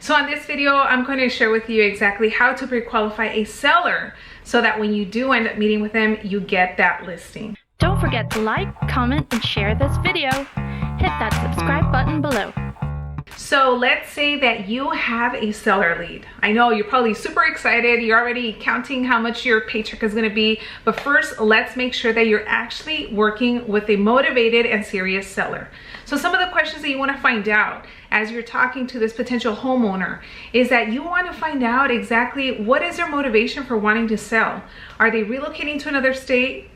So on this video, I'm going to share with you exactly how to pre-qualify a seller so that when you do end up meeting with them, you get that listing. Don't forget to like, comment, and share this video. Hit that subscribe button below. So let's say that you have a seller lead. I know you're probably super excited. You're already counting how much your paycheck is going to be. But first, let's make sure that you're actually working with a motivated and serious seller. So some of the questions that you want to find out as you're talking to this potential homeowner is that you want to find out exactly what is their motivation for wanting to sell. Are they relocating to another state?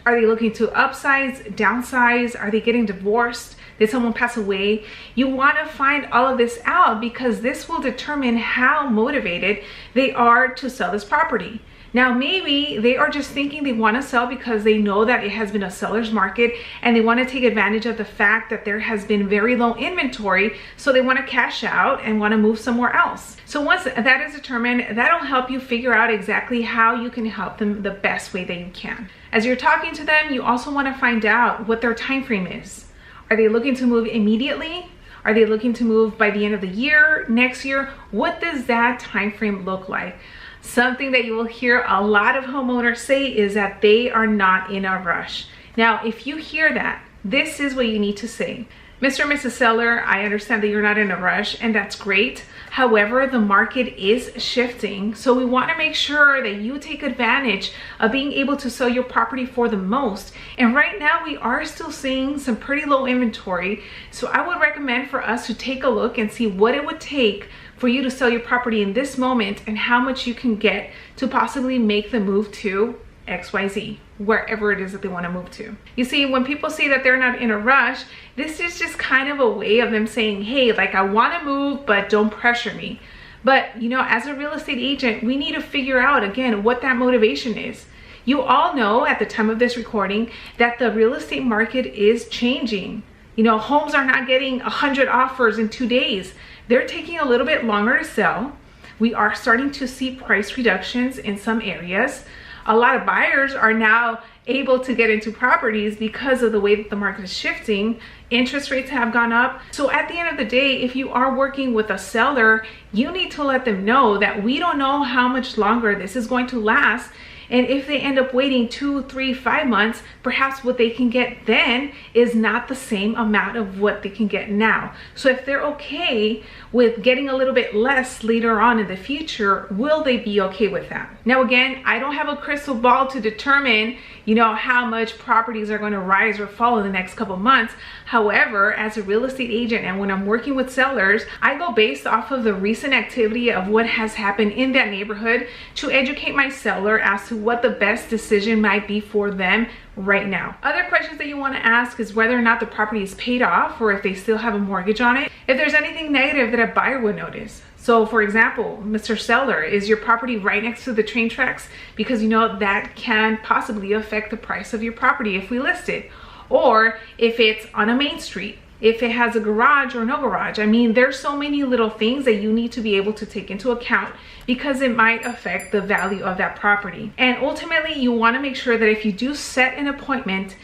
Are they looking to upsize, downsize? Are they getting divorced? Did someone pass away? You want to find all of this out because this will determine how motivated they are to sell this property. Now, maybe they are just thinking they want to sell because they know that it has been a seller's market and they want to take advantage of the fact that there has been very low inventory. So they want to cash out and want to move somewhere else. So once that is determined, that'll help you figure out exactly how you can help them the best way that you can. As you're talking to them, you also want to find out what their time frame is. Are they looking to move immediately? Are they looking to move by the end of the year, next year? What does that time frame look like? Something that you will hear a lot of homeowners say is that they are not in a rush. Now, if you hear that, this is what you need to say. Mr. and Mrs. Seller, I understand that you're not in a rush, and that's great. However, the market is shifting, so we want to make sure that you take advantage of being able to sell your property for the most. And right now, we are still seeing some pretty low inventory, so I would recommend for us to take a look and see what it would take for you to sell your property in this moment and how much you can get to possibly make the move to XYZ, wherever it is that they want to move to. You see, when people say that they're not in a rush, this is just kind of a way of them saying, hey, like, I want to move, but don't pressure me. But, you know, as a real estate agent, we need to figure out, again, what that motivation is. You all know at the time of this recording that the real estate market is changing. You know, homes are not getting 100 offers in 2 days. They're taking a little bit longer to sell. We are starting to see price reductions in some areas. A lot of buyers are now able to get into properties because of the way that the market is shifting. Interest rates have gone up. So at the end of the day, if you are working with a seller, you need to let them know that we don't know how much longer this is going to last. And if they end up waiting 2, 3, 5 months, perhaps what they can get then is not the same amount of what they can get now. So if they're okay with getting a little bit less later on in the future, will they be okay with that? Now, again, I don't have a crystal ball to determine, you know, how much properties are going to rise or fall in the next couple months. However, as a real estate agent and when I'm working with sellers, I go based off of the recent activity of what has happened in that neighborhood to educate my seller as to what the best decision might be for them right now. Other questions that you want to ask is whether or not the property is paid off or if they still have a mortgage on it. If there's anything negative that a buyer would notice. So for example, Mr. Seller, is your property right next to the train tracks? Because you know that can possibly affect the price of your property if we list it. Or if it's on a main street, if it has a garage or no garage. I mean, there's so many little things that you need to be able to take into account because it might affect the value of that property. And ultimately, you want to make sure that if you do set an appointment,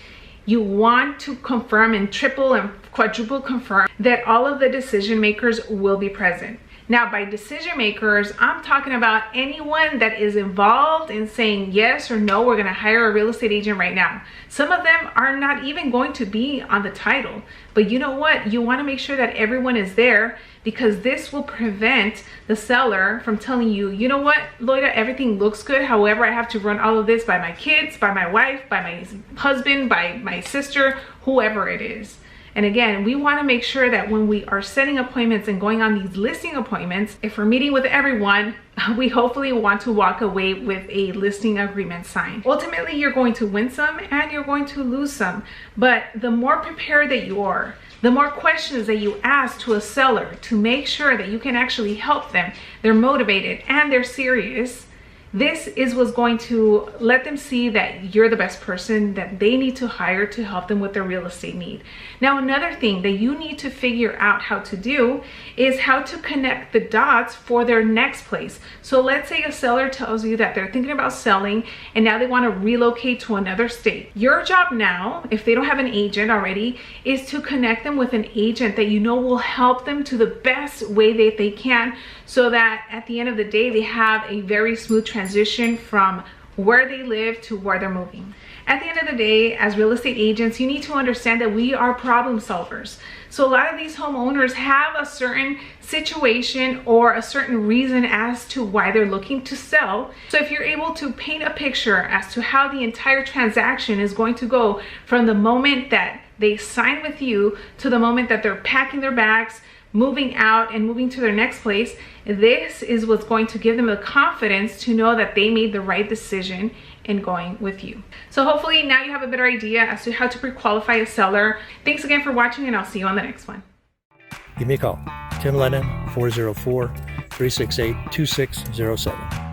you want to confirm and triple and quadruple confirm that all of the decision makers will be present. Now, by decision makers, I'm talking about anyone that is involved in saying yes or no, we're going to hire a real estate agent right now. Some of them are not even going to be on the title. But you know what? You want to make sure that everyone is there because this will prevent the seller from telling you, you know what, Loida, everything looks good. However, I have to run all of this by my kids, by my wife, by my husband, by my sister, whoever it is. And again, we want to make sure that when we are setting appointments and going on these listing appointments, if we're meeting with everyone, we hopefully want to walk away with a listing agreement signed. Ultimately, you're going to win some and you're going to lose some. But the more prepared that you are, the more questions that you ask to a seller to make sure that you can actually help them, they're motivated and they're serious, This is what's going to let them see that you're the best person that they need to hire to help them with their real estate need. Now, another thing that you need to figure out how to do is how to connect the dots for their next place. So let's say a seller tells you that they're thinking about selling and now they want to relocate to another state. Your job now, if they don't have an agent already, is to connect them with an agent that you know will help them to the best way that they can, so that at the end of the day they have a very smooth transition from where they live to where they're moving. At the end of the day, as real estate agents, you need to understand that we are problem solvers. So a lot of these homeowners have a certain situation or a certain reason as to why they're looking to sell. So if you're able to paint a picture as to how the entire transaction is going to go from the moment that they sign with you to the moment that they're packing their bags, moving out and moving to their next place, this is what's going to give them the confidence to know that they made the right decision in going with you. So hopefully now you have a better idea as to how to pre-qualify a seller. Thanks again for watching, and I'll see you on the next one. Give me a call, Tim Lennon, 404-368-2607.